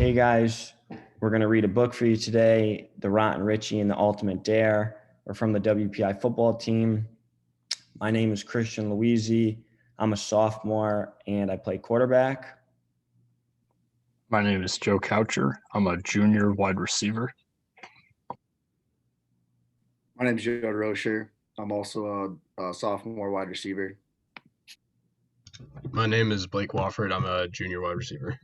Hey guys, we're going to read a book for you today, The Rotten Richie and the Ultimate Dare. We're from the WPI football team. My name is Christian Louisi. I'm a sophomore and I play quarterback. My name is Joe Coucher. I'm a junior wide receiver. My name is Joe Rocher. I'm also a sophomore wide receiver. My name is Blake Wofford. I'm a junior wide receiver.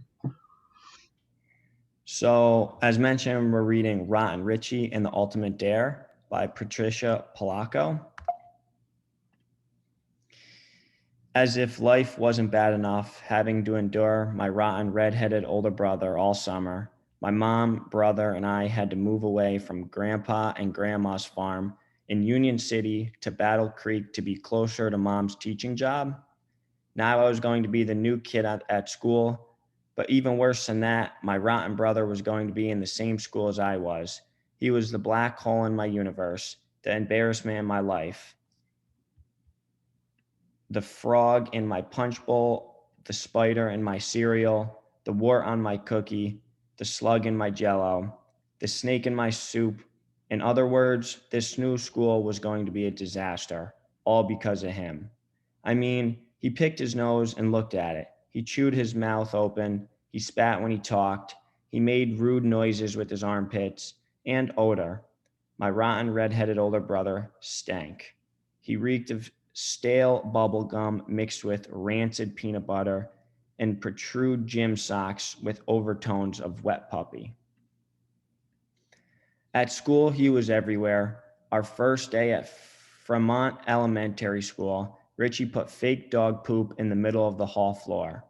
So, as mentioned, we're reading Rotten Richie and the Ultimate Dare by Patricia Polacco. As if life wasn't bad enough, having to endure my rotten red-headed older brother all summer, my mom, brother, and I had to move away from Grandpa and Grandma's farm in Union City to Battle Creek to be closer to Mom's teaching job. Now I was going to be the new kid at school, but even worse than that, my rotten brother was going to be in the same school as I was. He was the black hole in my universe, the embarrassment in my life, the frog in my punch bowl, the spider in my cereal, the wart on my cookie, the slug in my jello, the snake in my soup. In other words, this new school was going to be a disaster, all because of him. I mean, he picked his nose and looked at it. He chewed his mouth open. He spat when he talked. He made rude noises with his armpits and odor. My rotten red-headed older brother stank. He reeked of stale bubble gum mixed with rancid peanut butter and protrude gym socks with overtones of wet puppy. At school, he was everywhere. Our first day at Fremont Elementary School, Richie put fake dog poop in the middle of the hall floor.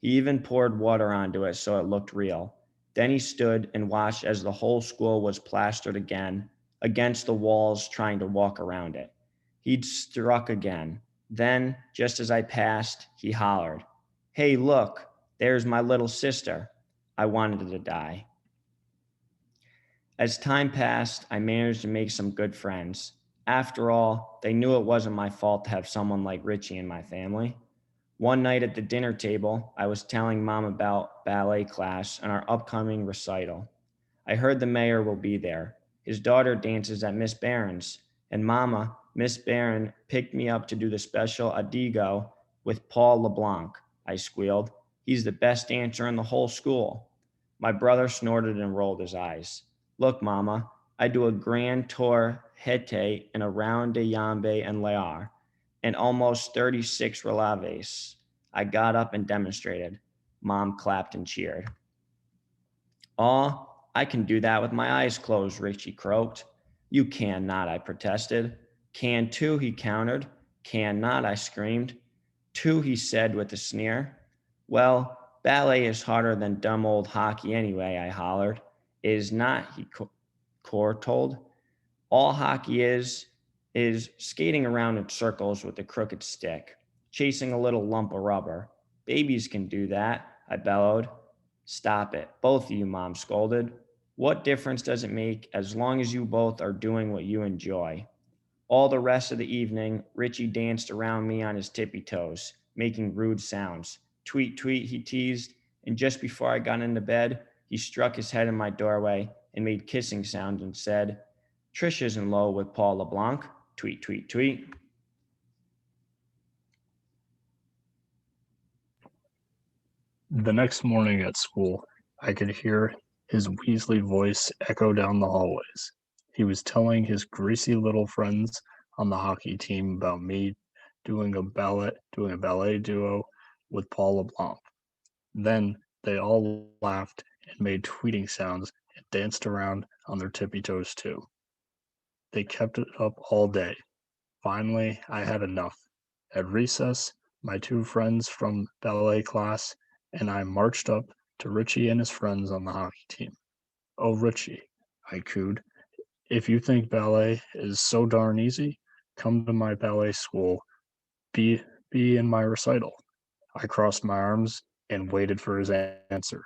He even poured water onto it so it looked real. Then he stood and watched as the whole school was plastered again against the walls trying to walk around it. He'd struck again. Then, just as I passed, he hollered, "Hey, look, there's my little sister." I wanted to die. As time passed, I managed to make some good friends. After all, they knew it wasn't my fault to have someone like Richie in my family. One night at the dinner table, I was telling Mom about ballet class and our upcoming recital. I heard the mayor will be there. His daughter dances at Miss Barron's, and Mama, Miss Barron, picked me up to do the special Adigo with Paul LeBlanc, I squealed. He's the best dancer in the whole school. My brother snorted and rolled his eyes. Look, Mama, I do a grand tour hete and a round de jambe and lear, and almost 36 relaves. I got up and demonstrated. Mom clapped and cheered. Aw, I can do that with my eyes closed, Richie croaked. You can not, I protested. Can too, he countered. Can not, I screamed. Too, he said with a sneer. Well, ballet is harder than dumb old hockey anyway, I hollered. It is not, he told. All hockey is skating around in circles with a crooked stick, chasing a little lump of rubber. Babies can do that, I bellowed. Stop it, both of you, Mom scolded. What difference does it make as long as you both are doing what you enjoy? All the rest of the evening, Richie danced around me on his tippy toes, making rude sounds. Tweet, tweet, he teased, and just before I got into bed, he struck his head in my doorway and made kissing sounds and said, Trish isn't low with Paul LeBlanc. Tweet, tweet, tweet. The next morning at school, I could hear his Weasley voice echo down the hallways. He was telling his greasy little friends on the hockey team about me doing a ballet duo with Paul LeBlanc. Then they all laughed and made tweeting sounds and danced around on their tippy toes too. They kept it up all day. Finally, I had enough. At recess, my two friends from ballet class and I marched up to Richie and his friends on the hockey team. "Oh, Richie," I cooed, "if you think ballet is so darn easy, come to my ballet school. Be be in my recital." I crossed my arms and waited for his answer.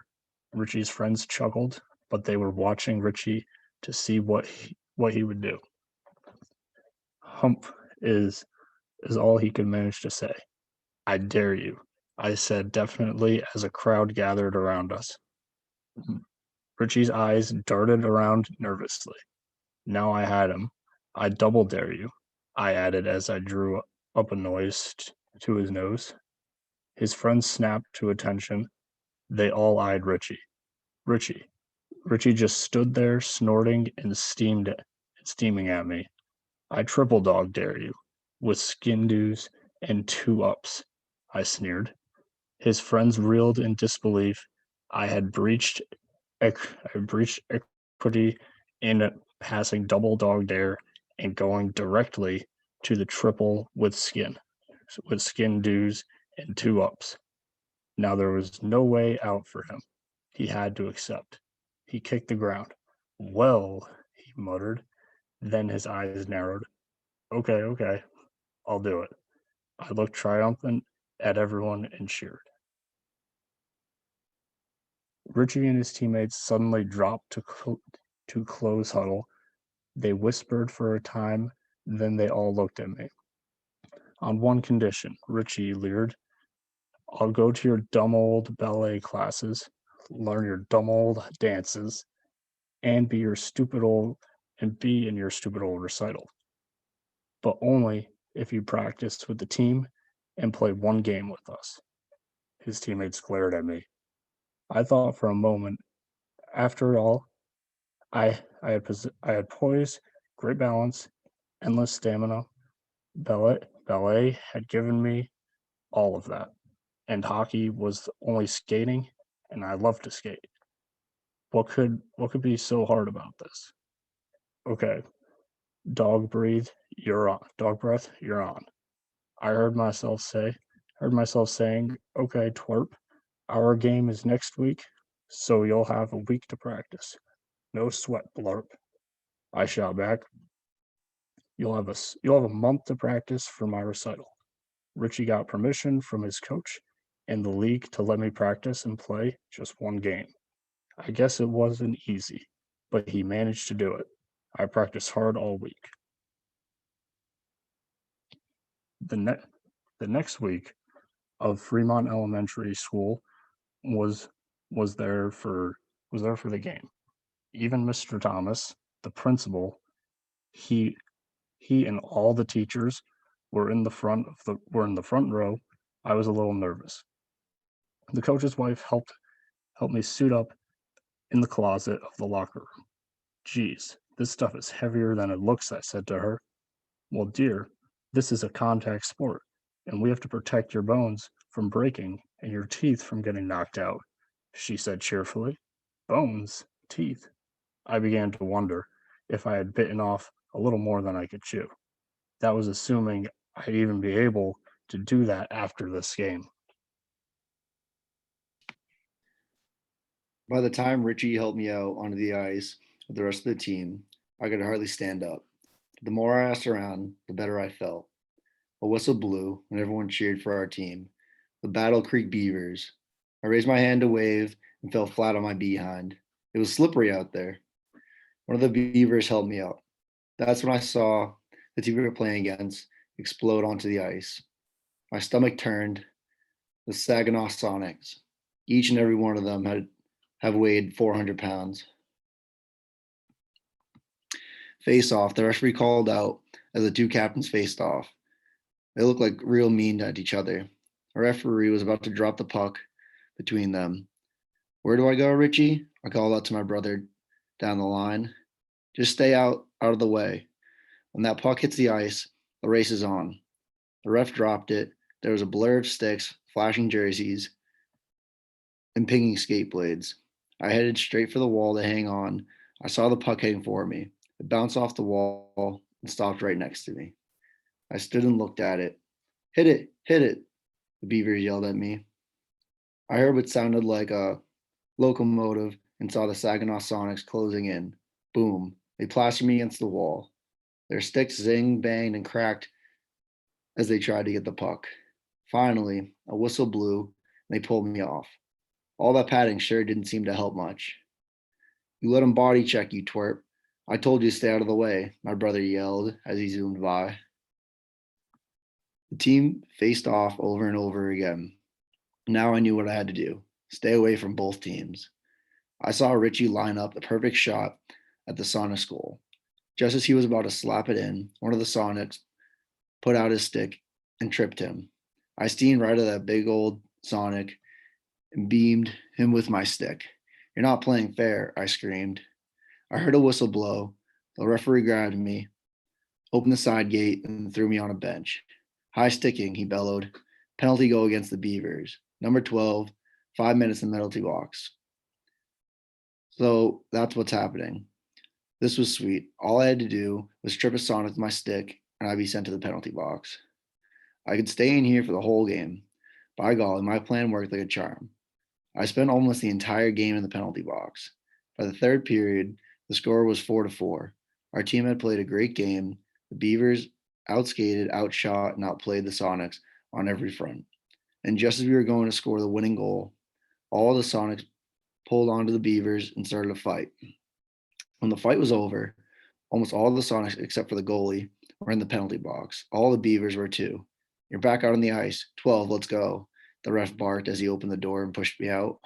Richie's friends chuckled, but they were watching Richie to see what he would do. "Hump is all he could manage to say. "I dare you," I said definitely as a crowd gathered around us. Richie's eyes darted around nervously. Now I had him. I double dare you, I added as I drew up a noise to his nose. His friends snapped to attention. They all eyed Richie. Richie. Richie just stood there snorting and steaming at me. I triple dog dare you, with skin dews and 2 ups, I sneered. His friends reeled in disbelief. I had breached equity in passing double dog dare and going directly to the triple with skin dews and 2 ups. Now there was no way out for him. He had to accept. He kicked the ground. Well, he muttered. Then his eyes narrowed. Okay, I'll do it. I looked triumphant at everyone and cheered. Richie and his teammates suddenly dropped to close huddle. They whispered for a time, then they all looked at me. On one condition, Richie leered. I'll go to your dumb old ballet classes, learn your dumb old dances, and be in your stupid old recital. But only if you practice with the team and play one game with us. His teammates glared at me. I thought for a moment. After all, I had poise, great balance, endless stamina. Ballet had given me all of that, and hockey was only skating, and I loved to skate. What could be so hard about this? Okay, dog breath, you're on. I heard myself saying, okay, twerp, our game is next week, so you'll have a week to practice. No sweat, blurp. I shout back. You'll have a month to practice for my recital. Richie got permission from his coach and the league to let me practice and play just one game. I guess it wasn't easy, but he managed to do it. I practiced hard all week. The, ne- the next week of Fremont Elementary School was was there for the game. Even Mr. Thomas, the principal, he he and all the teachers were in the front row. I was a little nervous. The coach's wife helped me suit up in the closet of the locker room. Geez, this stuff is heavier than it looks, I said to her. Well, dear, this is a contact sport, and we have to protect your bones from breaking and your teeth from getting knocked out, she said cheerfully. Bones? Teeth? I began to wonder if I had bitten off a little more than I could chew. That was assuming I'd even be able to do that after this game. By the time Richie helped me out onto the ice with the rest of the team, I could hardly stand up. The more I asked around, the better I felt. A whistle blew and everyone cheered for our team, the Battle Creek Beavers. I raised my hand to wave and fell flat on my behind. It was slippery out there. One of the Beavers helped me up. That's when I saw the team we were playing against explode onto the ice. My stomach turned. The Saginaw Sonics. Each and every one of them have weighed 400 pounds. Face off. The referee called out as the two captains faced off. They looked like real mean at each other. A referee was about to drop the puck between them. Where do I go, Richie? I called out to my brother down the line. Just stay out of the way. When that puck hits the ice, the race is on. The ref dropped it. There was a blur of sticks, flashing jerseys, and pinging skate blades. I headed straight for the wall to hang on. I saw the puck heading for me. It bounced off the wall and stopped right next to me. I stood and looked at it. Hit it, hit it, the Beavers yelled at me. I heard what sounded like a locomotive and saw the Saginaw Sonics closing in. Boom. They plastered me against the wall. Their sticks zinged, banged, and cracked as they tried to get the puck. Finally, a whistle blew and they pulled me off. All that padding sure didn't seem to help much. You let him body check, you twerp. I told you to stay out of the way, my brother yelled as he zoomed by. The team faced off over and over again. Now I knew what I had to do. Stay away from both teams. I saw Richie line up the perfect shot at the Sonics goal. Just as he was about to slap it in, one of the Sonics put out his stick and tripped him. I steamed right at that big old Sonic and beamed him with my stick. You're not playing fair, I screamed. I heard a whistle blow. The referee grabbed me, opened the side gate, and threw me on a bench. High sticking, he bellowed. Penalty goal against the Beavers. Number 12, 5 minutes in the penalty box. So that's what's happening. This was sweet. All I had to do was trip a Sonic with my stick, and I'd be sent to the penalty box. I could stay in here for the whole game. By golly, my plan worked like a charm. I spent almost the entire game in the penalty box. By the third period, the score was 4-4. Our team had played a great game. The Beavers outskated, outshot, and outplayed the Sonics on every front. And just as we were going to score the winning goal, all the Sonics pulled onto the Beavers and started a fight. When the fight was over, almost all the Sonics, except for the goalie, were in the penalty box. All the Beavers were too. You're back out on the ice. 12, let's go. The ref barked as he opened the door and pushed me out.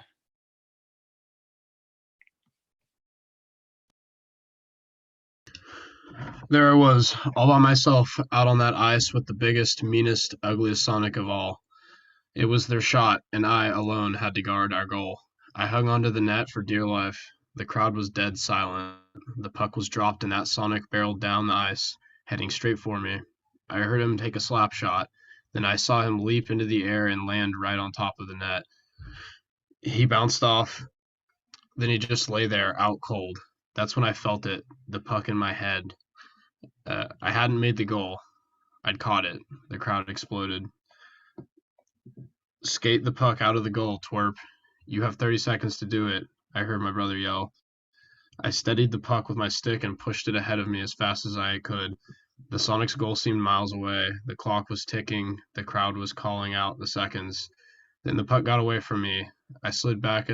There I was, all by myself, out on that ice with the biggest, meanest, ugliest Sonic of all. It was their shot, and I alone had to guard our goal. I hung onto the net for dear life. The crowd was dead silent. The puck was dropped, and that Sonic barreled down the ice, heading straight for me. I heard him take a slap shot. Then I saw him leap into the air and land right on top of the net. He bounced off. Then he just lay there, out cold. That's when I felt it, the puck in my head. I hadn't made the goal. I'd caught it. The crowd exploded. Skate the puck out of the goal, twerp. You have 30 seconds to do it, I heard my brother yell. I steadied the puck with my stick and pushed it ahead of me as fast as I could. The Sonics' goal seemed miles away. The clock was ticking. The crowd was calling out the seconds. Then the puck got away from me. I slid back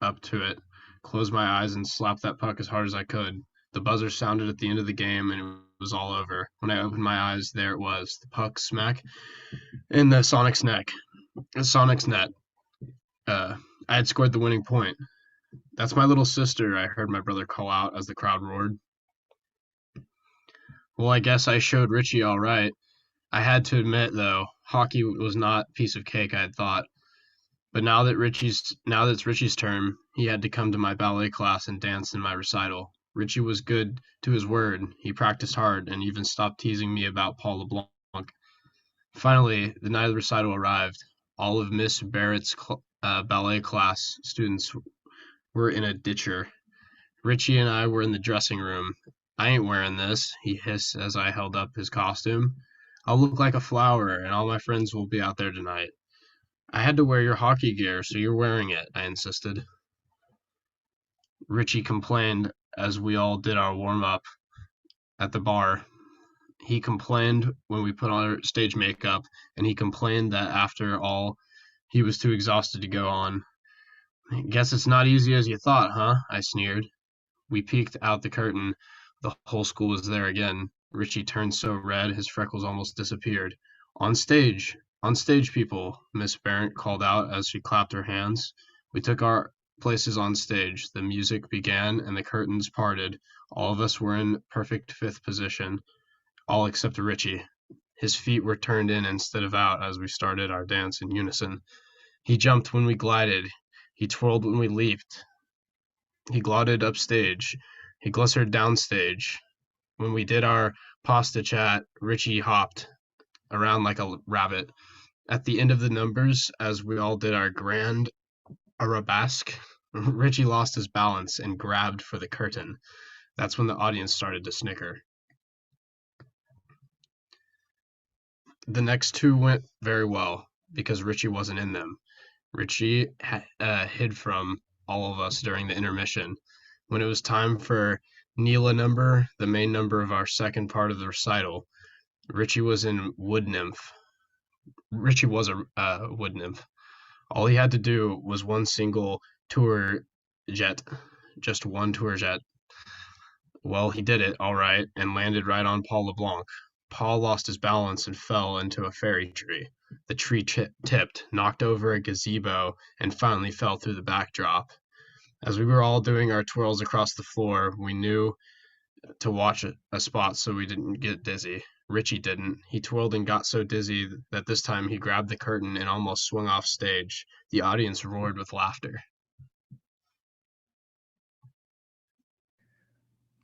up to it, closed my eyes, and slapped that puck as hard as I could. The buzzer sounded at the end of the game, and it was all over. When I opened my eyes, there it was, the puck smack in the Sonic's net. I had scored the winning point. That's my little sister, I heard my brother call out as the crowd roared. Well, I guess I showed Richie all right. I had to admit, though, hockey was not a piece of cake I had thought. But now that it's Richie's turn, he had to come to my ballet class and dance in my recital. Richie was good to his word. He practiced hard and even stopped teasing me about Paul LeBlanc. Finally, the night of the recital arrived. All of Miss Barrett's ballet class students were in a ditcher. Richie and I were in the dressing room. I ain't wearing this, he hissed as I held up his costume. I'll look like a flower, and all my friends will be out there tonight. I had to wear your hockey gear, so you're wearing it, I insisted. Richie complained as we all did our warm-up at the bar. He complained when we put on our stage makeup, and he complained that after all, he was too exhausted to go on. Guess it's not easy as you thought, huh? I sneered. We peeked out the curtain. The whole school was there again. Richie turned so red his freckles almost disappeared. On stage, people, Miss Barrett called out as she clapped her hands. We took our places on stage. The music began and the curtains parted. All of us were in perfect fifth position, all except Richie. His feet were turned in instead of out as we started our dance in unison. He jumped when we glided. He twirled when we leaped. He glided upstage. He glissered downstage. When we did our pasta chat, Richie hopped around like a rabbit. At the end of the numbers, as we all did our grand arabesque, Richie lost his balance and grabbed for the curtain. That's when the audience started to snicker. The next two went very well because Richie wasn't in them. Richie hid from all of us during the intermission. When it was time for Neela number, the main number of our second part of the recital, Richie was in Wood Nymph. Richie was a wood nymph. All he had to do was one single tour jet, just one tour jet. Well, he did it all right and landed right on Paul LeBlanc. Paul lost his balance and fell into a fairy tree. The tree tipped, knocked over a gazebo, and finally fell through the backdrop. As we were all doing our twirls across the floor, we knew to watch a spot so we didn't get dizzy. Richie didn't. He twirled and got so dizzy that this time he grabbed the curtain and almost swung off stage. The audience roared with laughter.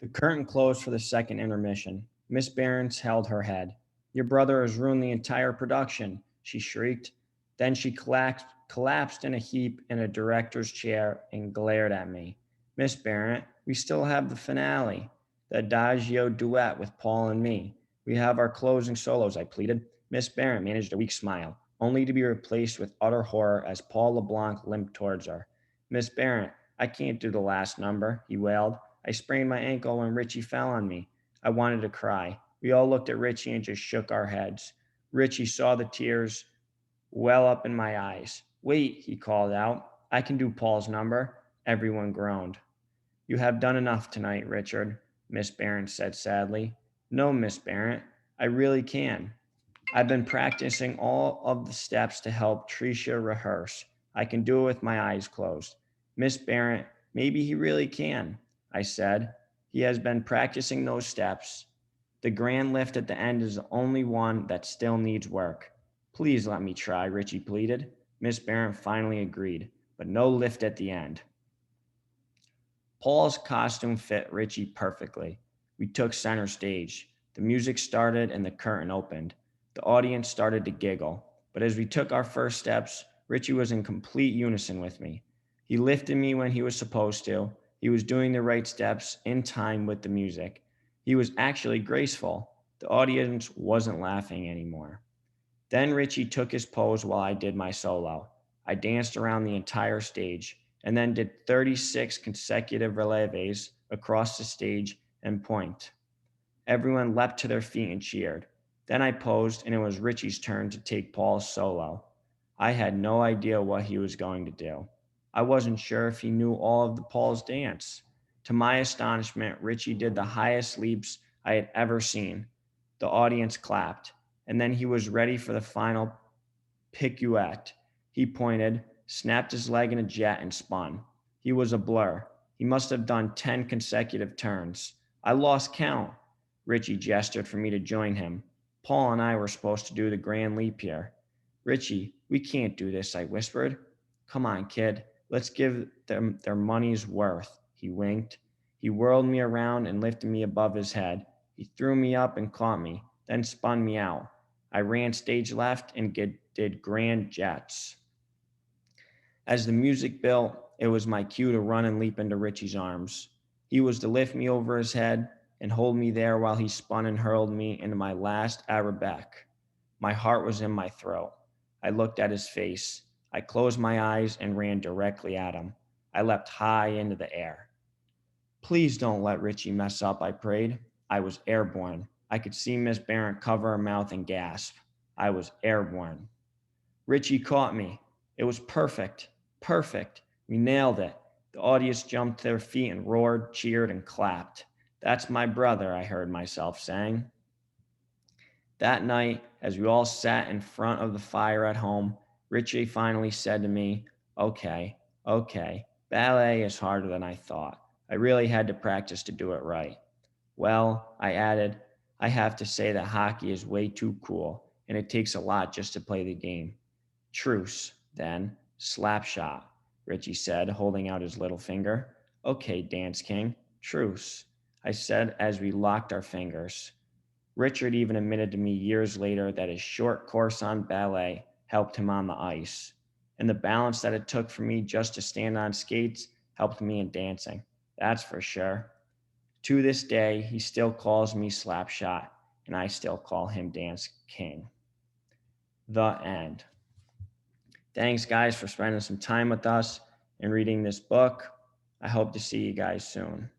The curtain closed for the second intermission. Miss Behrens held her head. "Your brother has ruined the entire production," she shrieked. Then she collapsed in a heap in a director's chair and glared at me. "Miss Barrett, we still have the finale, the Adagio duet with Paul and me. We have our closing solos," I pleaded. Miss Barrett managed a weak smile, only to be replaced with utter horror as Paul LeBlanc limped towards her. "Miss Barrett, I can't do the last number," he wailed. "I sprained my ankle when Richie fell on me." I wanted to cry. We all looked at Richie and just shook our heads. Richie saw the tears well up in my eyes. "Wait," he called out. "I can do Paul's number." Everyone groaned. "You have done enough tonight, Richard," Miss Barrett said sadly. "No, Miss Barrett, I really can. I've been practicing all of the steps to help Tricia rehearse. I can do it with my eyes closed." "Miss Barrett, maybe he really can," I said. "He has been practicing those steps. The grand lift at the end is the only one that still needs work." "Please let me try," Richie pleaded. Miss Barrett finally agreed, but no lift at the end. Paul's costume fit Richie perfectly. We took center stage. The music started and the curtain opened. The audience started to giggle, but as we took our first steps, Richie was in complete unison with me. He lifted me when he was supposed to. He was doing the right steps in time with the music. He was actually graceful. The audience wasn't laughing anymore. Then Richie took his pose while I did my solo. I danced around the entire stage and then did 36 consecutive releves across the stage and point. Everyone leapt to their feet and cheered. Then I posed, and it was Richie's turn to take Paul's solo. I had no idea what he was going to do. I wasn't sure if he knew all of the Paul's dance. To my astonishment, Richie did the highest leaps I had ever seen. The audience clapped, and then he was ready for the final pirouette. He pointed, snapped his leg in a jet, and spun. He was a blur. He must have done 10 consecutive turns. I lost count. Richie gestured for me to join him. Paul and I were supposed to do the grand leap here. "Richie, we can't do this," I whispered. "Come on, kid. Let's give them their money's worth." He winked. He whirled me around and lifted me above his head. He threw me up and caught me, then spun me out. I ran stage left and did grand jets. As the music built, it was my cue to run and leap into Richie's arms. He was to lift me over his head and hold me there while he spun and hurled me into my last Arabeck. My heart was in my throat. I looked at his face. I closed my eyes and ran directly at him. I leapt high into the air. "Please don't let Richie mess up," I prayed. I was airborne. I could see Miss Barrett cover her mouth and gasp. I was airborne. Richie caught me. It was perfect. Perfect. We nailed it. The audience jumped to their feet and roared, cheered, and clapped. "That's my brother," I heard myself saying. That night, as we all sat in front of the fire at home, Richie finally said to me, "Okay, okay, ballet is harder than I thought. I really had to practice to do it right." "Well," I added, "I have to say that hockey is way too cool, and it takes a lot just to play the game." "Truce, then. Slap shot," Richie said, holding out his little finger. "Okay, Dance King, truce," I said as we locked our fingers. Richard even admitted to me years later that his short course on ballet helped him on the ice, and the balance that it took for me just to stand on skates helped me in dancing. That's for sure. To this day, he still calls me Slapshot, and I still call him Dance King. The end. Thanks, guys, for spending some time with us and reading this book. I hope to see you guys soon.